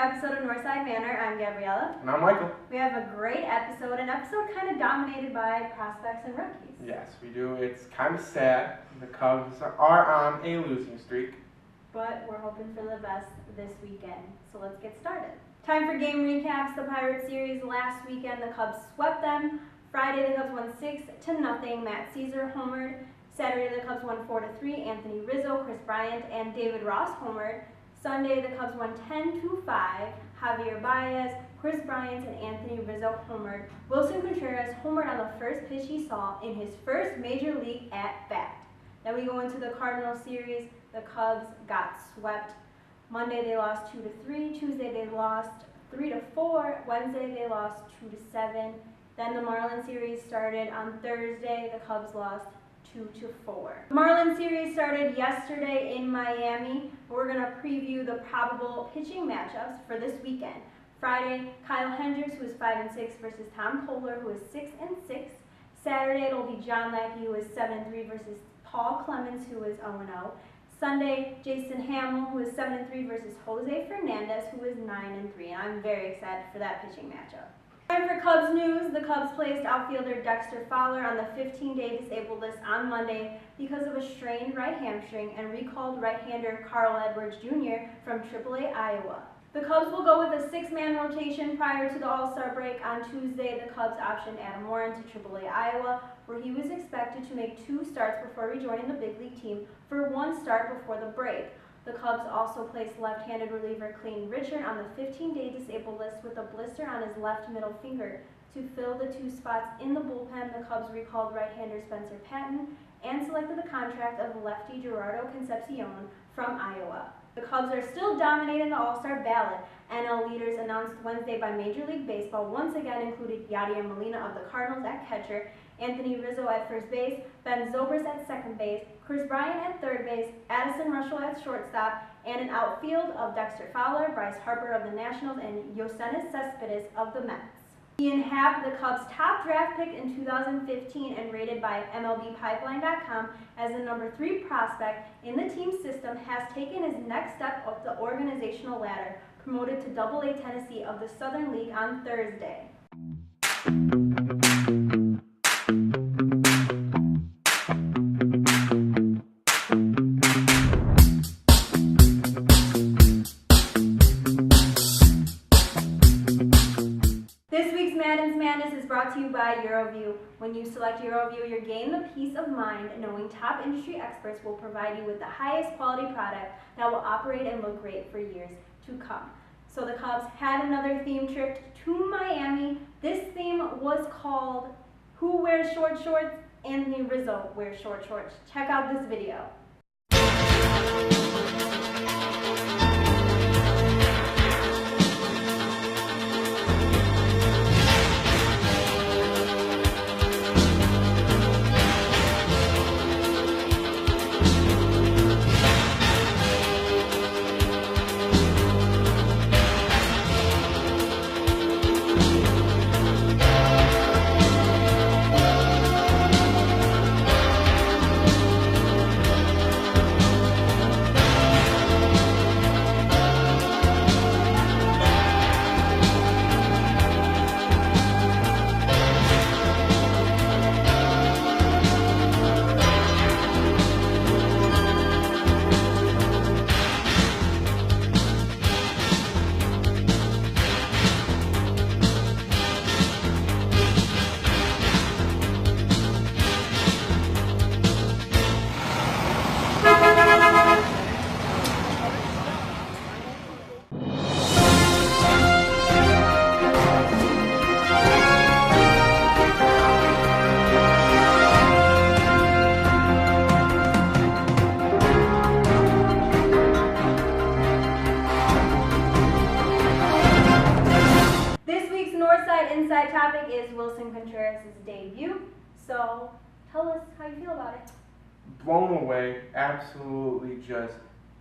episode of Northside Manner. I'm Gabriella. And I'm Michael. We have a great episode, an episode kind of dominated by prospects and rookies. Yes, we do. It's kind of sad. The Cubs are on a losing streak. But we're hoping for the best this weekend. So let's get started. Time for game recaps. The Pirates series last weekend, the Cubs swept them. Friday, the Cubs won 6-0. Matt Caesar homered. Saturday, the Cubs won 4-3. Anthony Rizzo, Chris Bryant, and David Ross homered. Sunday, the Cubs won 10-5. Javier Baez, Chris Bryant, and Anthony Rizzo homered. Wilson Contreras homered on the first pitch he saw in his first major league at-bat. Then we go into the Cardinals series. The Cubs got swept. Monday, they lost 2-3. Tuesday, they lost 3-4. Wednesday, they lost 2-7. Then the Marlins series started on Thursday. The Cubs lost 2-4. The Marlins series started yesterday in Miami. We're going to preview the probable pitching matchups for this weekend. Friday, Kyle Hendricks, who is 5-6, versus Tom Kohler, who is 6-6. Saturday, it'll be John Lackey, who is 7-3, versus Paul Clemens, who is 0-0. Sunday, Jason Hamill, who is 7-3, versus Jose Fernandez, who is 9-3. And I'm very excited for that pitching matchup. Time for Cubs news. The Cubs placed outfielder Dexter Fowler on the 15-day disabled list on Monday because of a strained right hamstring and recalled right-hander Carl Edwards Jr. from AAA Iowa. The Cubs will go with a 6-man rotation prior to the All-Star break. On Tuesday, the Cubs optioned Adam Warren to AAA Iowa, where he was expected to make 2 starts before rejoining the big league team for 1 start before the break. The Cubs also placed left-handed reliever Clayton Richard on the 15-day disabled list with a blister on his left middle finger. To fill the 2 spots in the bullpen, the Cubs recalled right-hander Spencer Patton and selected the contract of lefty Gerardo Concepcion from Iowa. The Cubs are still dominating the All-Star ballot. NL leaders announced Wednesday by Major League Baseball once again included Yadier Molina of the Cardinals at catcher, Anthony Rizzo at first base, Ben Zobrist at second base, Chris Bryant at third base, Addison Russell at shortstop, and an outfield of Dexter Fowler, Bryce Harper of the Nationals, and Yoenis Cespedes of the Mets. Ian Happ, the Cubs' top draft pick in 2015 and rated by MLBpipeline.com as the number 3 prospect in the team system, has taken his next step up the organizational ladder, promoted to AA Tennessee of the Southern League on Thursday. Madness is brought to you by EuroView. When you select EuroView, you're gaining the peace of mind knowing top industry experts will provide you with the highest quality product that will operate and look great for years to come. So the Cubs had another theme trip to Miami. This theme was called Who Wears Short Shorts? Anthony Rizzo Wears Short Shorts. Check out this video. Inside topic is Wilson Contreras' debut. So tell us how you feel about it. Blown away. Absolutely just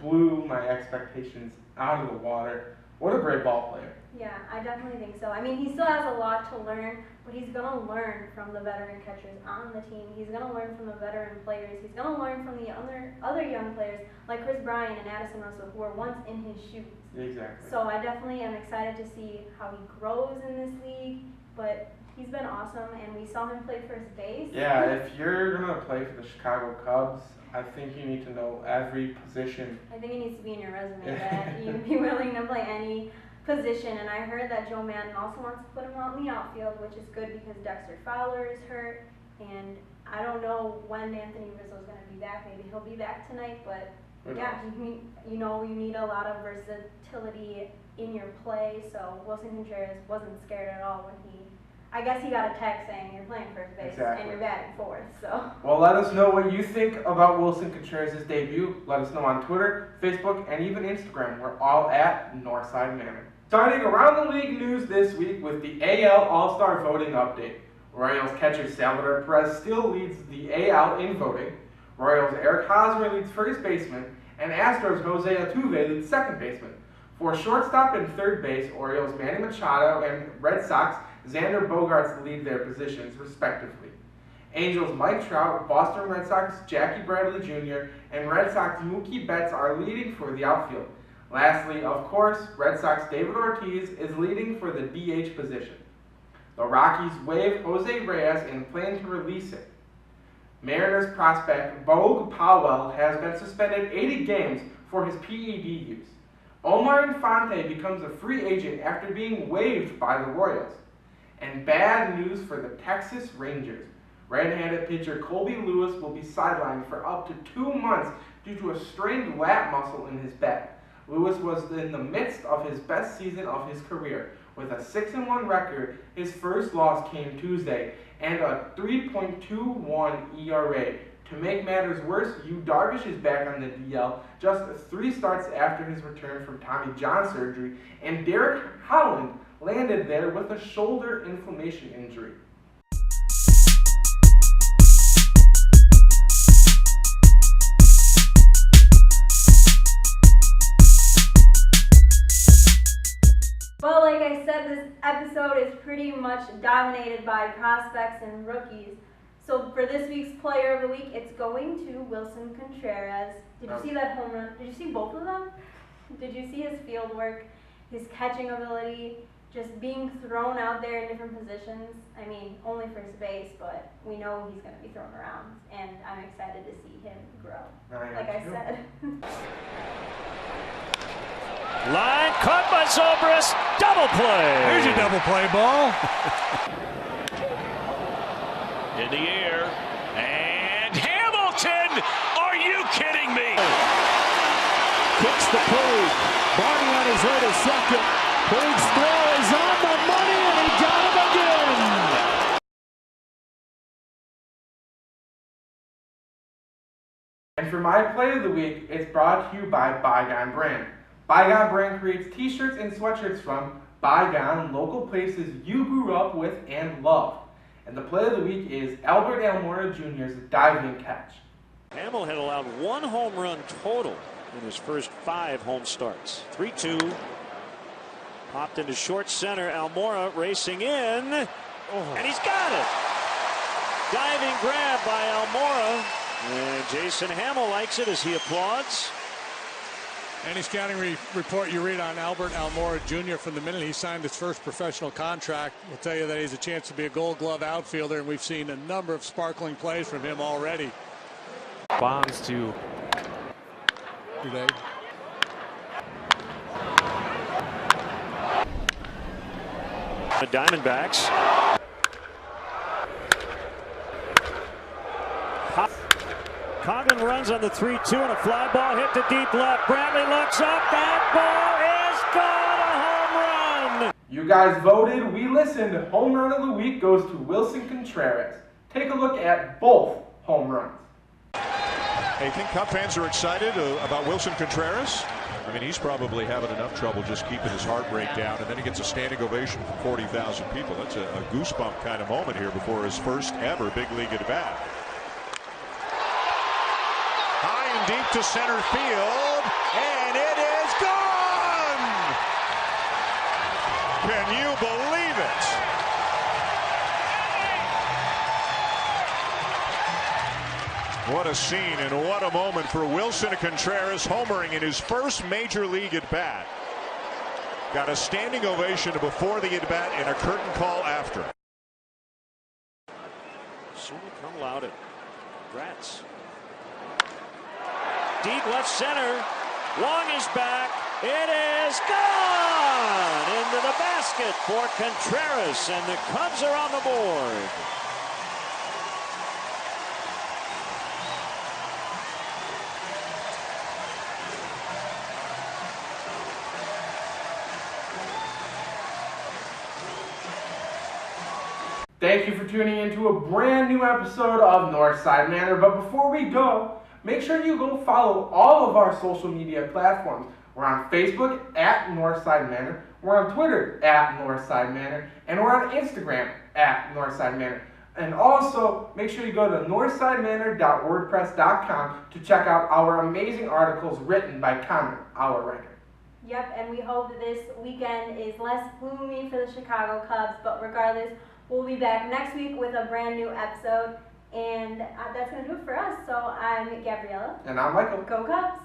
blew my expectations out of the water. What a great ball player. Yeah, I definitely think so. I mean, he still has a lot to learn, but he's going to learn from the veteran catchers on the team. He's going to learn from the veteran players. He's going to learn from the other young players like Chris Bryant and Addison Russell, who were once in his shoes. Exactly. So I definitely am excited to see how he grows in this league, but he's been awesome, and we saw him play first base. Yeah, if you're going to play for the Chicago Cubs, I think you need to know every position. I think it needs to be in your resume that you'd be willing to play any position, and I heard that Joe Madden also wants to put him out in the outfield, which is good because Dexter Fowler is hurt, and I don't know when Anthony Rizzo's going to be back. Maybe he'll be back tonight, but yeah, you need a lot of versatility in your play, so Wilson Contreras wasn't scared at all when I guess he got a text saying you're playing first base and you're batting fourth, so. Well, let us know what you think about Wilson Contreras' debut. Let us know on Twitter, Facebook, and even Instagram. We're all at Northside Manner. Starting around the league news this week with the AL All-Star voting update. Royals catcher Salvador Perez still leads the AL in voting. Royals Eric Hosmer leads first baseman, and Astros Jose Altuve leads second baseman. For shortstop and third base, Orioles Manny Machado and Red Sox Xander Bogaerts lead their positions, respectively. Angels Mike Trout, Boston Red Sox Jackie Bradley Jr., and Red Sox Mookie Betts are leading for the outfield. Lastly, of course, Red Sox David Ortiz is leading for the DH position. The Rockies waive Jose Reyes and plan to release him. Mariners prospect Bogue Powell has been suspended 80 games for his PED use. Omar Infante becomes a free agent after being waived by the Royals. And bad news for the Texas Rangers. Right-handed pitcher Colby Lewis will be sidelined for up to 2 months due to a strained lat muscle in his back. Lewis was in the midst of his best season of his career. With a 6-1 record, his first loss came Tuesday, and a 3.21 ERA. To make matters worse, Yu Darvish is back on the DL just 3 starts after his return from Tommy John surgery, and Derek Holland landed there with a shoulder inflammation injury. Well, like I said, this episode is pretty much dominated by prospects and rookies. So for this week's Player of the Week, it's going to Wilson Contreras. Did you see that home run? Did you see both of them? Did you see his field work, his catching ability, just being thrown out there in different positions? I mean, only first base, but we know he's going to be thrown around, and I'm excited to see him grow. Like I said. Line caught by Zobrist. Double play. There's your double play ball. In the air. And Hamilton! Are you kidding me? Kicks the Puig. Barney on his way to second. Puig's throw is on the money, and he got him again. And for my Play of the Week, it's brought to you by Bygone Brand. Bygone Brand creates t-shirts and sweatshirts from bygone, local places you grew up with and loved. And the Play of the Week is Albert Almora Jr.'s diving catch. Hamill had allowed 1 home run total in his first 5 home starts. 3-2. Popped into short center. Almora racing in. And he's got it. Diving grab by Almora. And Jason Hamill likes it as he applauds. Any scouting report you read on Albert Almora Jr. from the minute he signed his first professional contract will tell you that he's a chance to be a Gold Glove outfielder, and we've seen a number of sparkling plays from him already. Bonds to Today. The Diamondbacks. Coghlan runs on the 3-2 and a fly ball hit to deep left. Bradley looks up. That ball is gone. A home run. You guys voted, we listened. Home run of the week goes to Wilson Contreras. Take a look at both home runs. Hey, think Cub fans are excited about Wilson Contreras? I mean, he's probably having enough trouble just keeping his heart rate down, and then he gets a standing ovation from 40,000 people. That's a goosebump kind of moment here before his first ever big league at bat. High and deep to center field, and it is gone! believe it? What a scene and what a moment for Wilson Contreras, homering in his first major league at bat. Got a standing ovation before the at bat and a curtain call after. Soon come Loudon. Gratz. Deep left center. Long is back. It is gone into the basket for Contreras, and the Cubs are on the board. Thank you for tuning in to a brand new episode of Northside Manner. But before we go, make sure you go follow all of our social media platforms. We're on Facebook at Northside Manner. We're on Twitter at Northside Manner. And we're on Instagram at Northside Manner. And also, make sure you go to northsidemanner.wordpress.com to check out our amazing articles written by Connor, our writer. Yep, and we hope this weekend is less gloomy for the Chicago Cubs, but regardless, we'll be back next week with a brand new episode, and that's going to do it for us. So I'm Gabriella. And I'm Michael. Go Cubs!